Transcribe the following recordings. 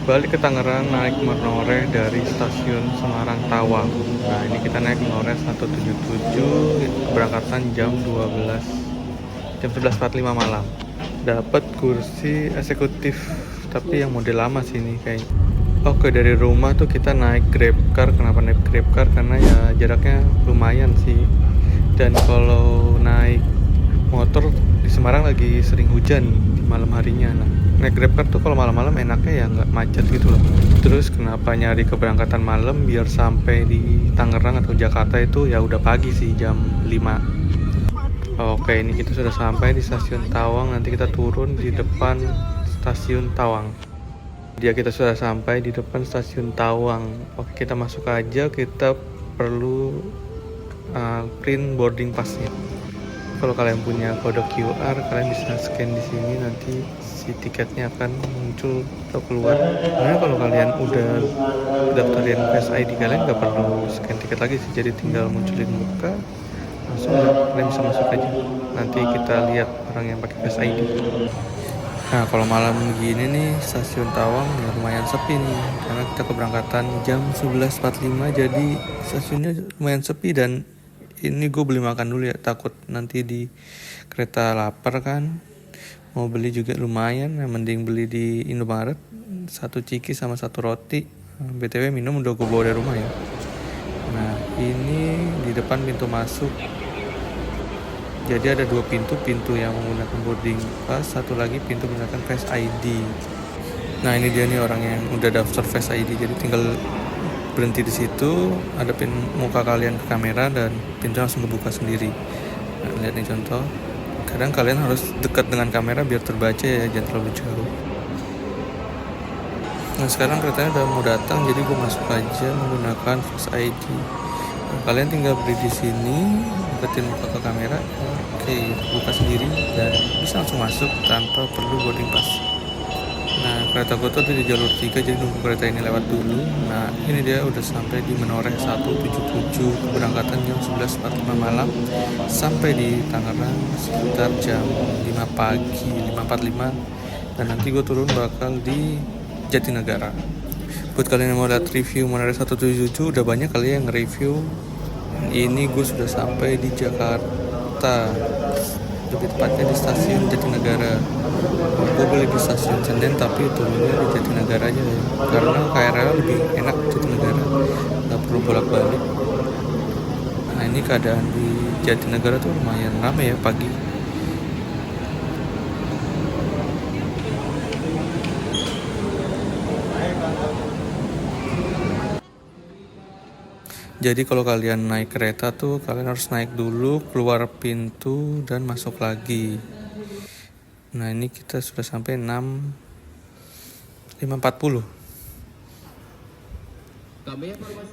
Balik ke Tangerang naik monoreh dari stasiun Semarang Tawang. Nah, ini kita naik monoreh 177, keberangkatan jam 11.45 malam. Dapat kursi eksekutif, tapi yang model lama sih ini kayaknya. Oke, dari rumah tuh kita naik Grabcar. Kenapa naik Grabcar? Karena ya jaraknya lumayan sih. Dan kalau naik motor di Semarang lagi sering hujan di malam harinya. Nah, naik Grabcar tuh kalau malam-malam enaknya ya nggak macet gitu loh. Terus kenapa nyari keberangkatan malam biar sampai di Tangerang atau Jakarta itu ya udah pagi sih, jam 5. Oke, ini kita sudah sampai di stasiun Tawang. Nanti kita turun di depan stasiun Tawang. Kita sudah sampai di depan stasiun Tawang. Oke, kita masuk aja. Kita perlu print boarding passnya. Kalau kalian punya kode QR, kalian bisa scan di sini, nanti si tiketnya akan muncul atau keluar. Sebenarnya kalau kalian udah daftarin Face ID, kalian nggak perlu scan tiket lagi sih, jadi tinggal munculin muka, langsung kalian bisa masuk aja. Nanti kita lihat orang yang pakai Face ID. Nah, kalau malam gini nih stasiun Tawang ya lumayan sepi nih, karena kita keberangkatan jam 11.45, jadi stasiunnya lumayan sepi. Dan ini gue beli makan dulu ya, takut nanti di kereta lapar kan. Mau beli juga lumayan, yang mending beli di Indomaret, 1 ciki sama 1 roti. BTW minum udah gue bawa dari rumah ya. Nah, ini di depan pintu masuk. Jadi ada 2 pintu yang menggunakan boarding pass, satu lagi pintu menggunakan Face ID. Nah, ini dia nih orang yang udah daftar Face ID, jadi tinggal berhenti di situ, hadapin muka kalian ke kamera dan pintu langsung kebuka sendiri. Nah, lihat nih contoh. Kadang kalian harus dekat dengan kamera biar terbaca ya, jangan terlalu jauh. Nah, sekarang keretanya udah mau datang, jadi gue masuk aja menggunakan Face ID. Nah, kalian tinggal berdiri di sini, deketin muka ke kamera, oke, buka sendiri dan bisa langsung masuk tanpa perlu boarding pass. Nah, kereta gue tuh di jalur 3, jadi nunggu kereta ini lewat dulu. Nah, ini dia udah sampai di Menoreh 177, keberangkatan jam 11.45 malam, sampai di Tangerang sekitar jam 5 pagi, 5.45. Dan nanti gue turun bakal di Jatinegara. Buat kalian yang mau lihat review Menoreh 177, udah banyak kali yang nge-review. Ini gue sudah sampai di Jakarta, lebih tepatnya di stasiun Jatinegara. Gue beli di stasiun Senen tapi turunnya di Jatinegara aja ya, karena KRL lebih enak di Jatinegara, nggak perlu bolak-balik. Nah, ini keadaan di Jatinegara tuh lumayan ramai ya pagi. Jadi kalau kalian naik kereta tuh kalian harus naik dulu, keluar pintu dan masuk lagi. Nah, ini kita sudah sampai 5.40.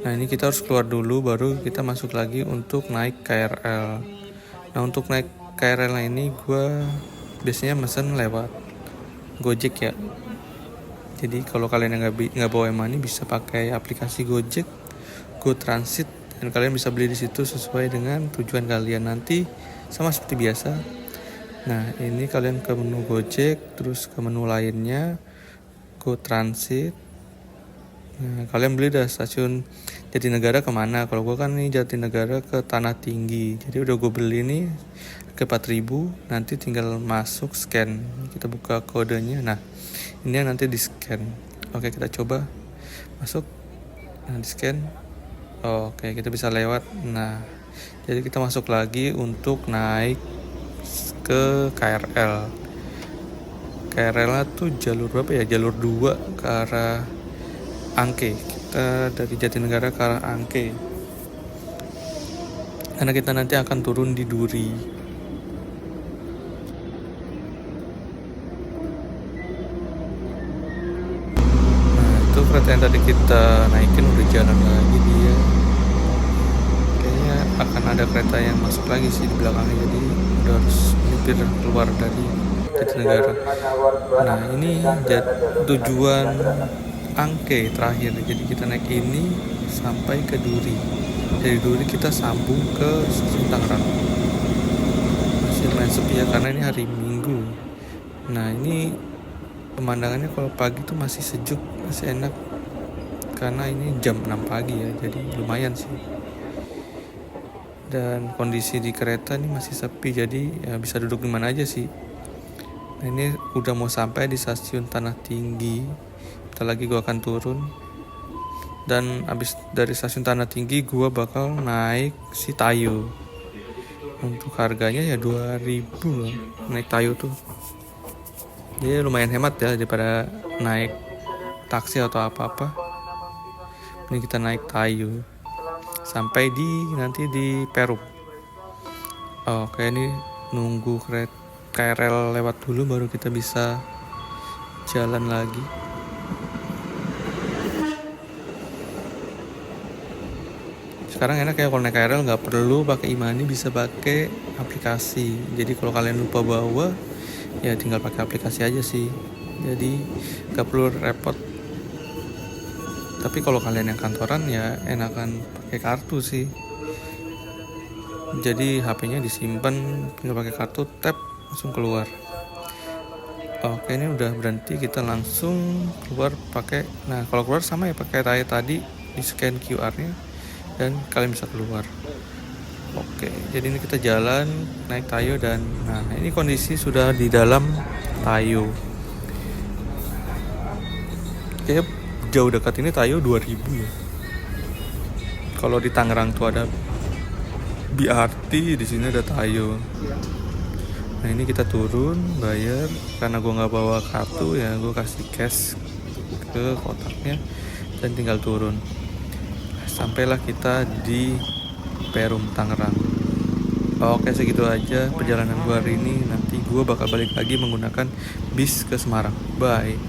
Nah, ini kita harus keluar dulu baru kita masuk lagi untuk naik KRL. Nah, untuk naik KRL ini gue biasanya mesen lewat Gojek ya. Jadi kalau kalian yang nggak bawa e-money bisa pakai aplikasi Gojek, Go Transit, dan kalian bisa beli di situ sesuai dengan tujuan kalian. Nanti sama seperti biasa. Nah, ini kalian ke menu Gojek, terus ke menu lainnya, Go Transit. Nah, kalian beli dah stasiun Jatinegara kemana. Kalau gue kan nih Jatinegara ke Tanah Tinggi. Jadi udah gue beli nih ke 4.000. Nanti tinggal masuk, scan. Kita buka kodenya. Nah, ini yang nanti di scan. Oke, kita coba masuk. Nah, di scan. Oke, kita bisa lewat. Nah, jadi kita masuk lagi untuk naik ke KRL. KRL tuh jalur berapa ya? Jalur 2 ke arah Angke. Kita dari Jatinegara ke arah Angke. Karena kita nanti akan turun di Duri. Nah, itu kereta yang tadi kita naikin udah jalan lagi dia. Kayaknya akan ada kereta yang masuk lagi sih di belakangnya, jadi udah harus nyetir keluar dari Jatinegara. Nah, ini tujuan Angke terakhir, jadi kita naik ini sampai ke Duri. Dari Duri kita sambung ke stasiun Tangerang. Masih lumayan sepi ya, karena ini hari Minggu. Nah, ini Pemandangannya kalau pagi tuh masih sejuk, masih enak karena ini jam 6 pagi ya, jadi lumayan sih. Dan kondisi di kereta ini masih sepi, jadi ya bisa duduk di mana aja sih. Nah, ini udah mau sampai di stasiun Tanah Tinggi. Bentar lagi gue akan turun. Dan abis dari stasiun Tanah Tinggi gue bakal naik si Tayo. Untuk harganya ya 2000 loh naik Tayo tuh. Jadi lumayan hemat ya daripada naik taksi atau apa-apa. Ini kita naik Tayo sampai nanti di Perum. Oke, ini nunggu KRL lewat dulu baru kita bisa jalan lagi. Sekarang enak ya kalau naik KRL nggak perlu pakai e-money, bisa pakai aplikasi. Jadi kalau kalian lupa bawa ya tinggal pakai aplikasi aja sih, jadi nggak perlu repot. Tapi kalau kalian yang kantoran ya enakan pakai kartu sih, jadi HP-nya disimpan, tinggal pakai kartu, tap langsung keluar. Oke, ini udah berhenti, kita langsung keluar pakai. Nah, kalau keluar sama ya pakai tadi di scan QR-nya dan kalian bisa keluar. Oke, jadi ini kita jalan naik Tayo dan nah ini kondisi sudah di dalam Tayo. Kayak jauh dekat ini Tayo 2000 ya. Kalau di Tangerang tuh ada BRT, di sini ada Tayo. Nah, ini kita turun bayar, karena gue nggak bawa kartu ya gue kasih cash ke kotaknya dan tinggal turun. Sampailah kita di Perum Tangerang. Oke, segitu aja perjalanan gue hari ini. Nanti gue bakal balik lagi menggunakan bis ke Semarang. Bye.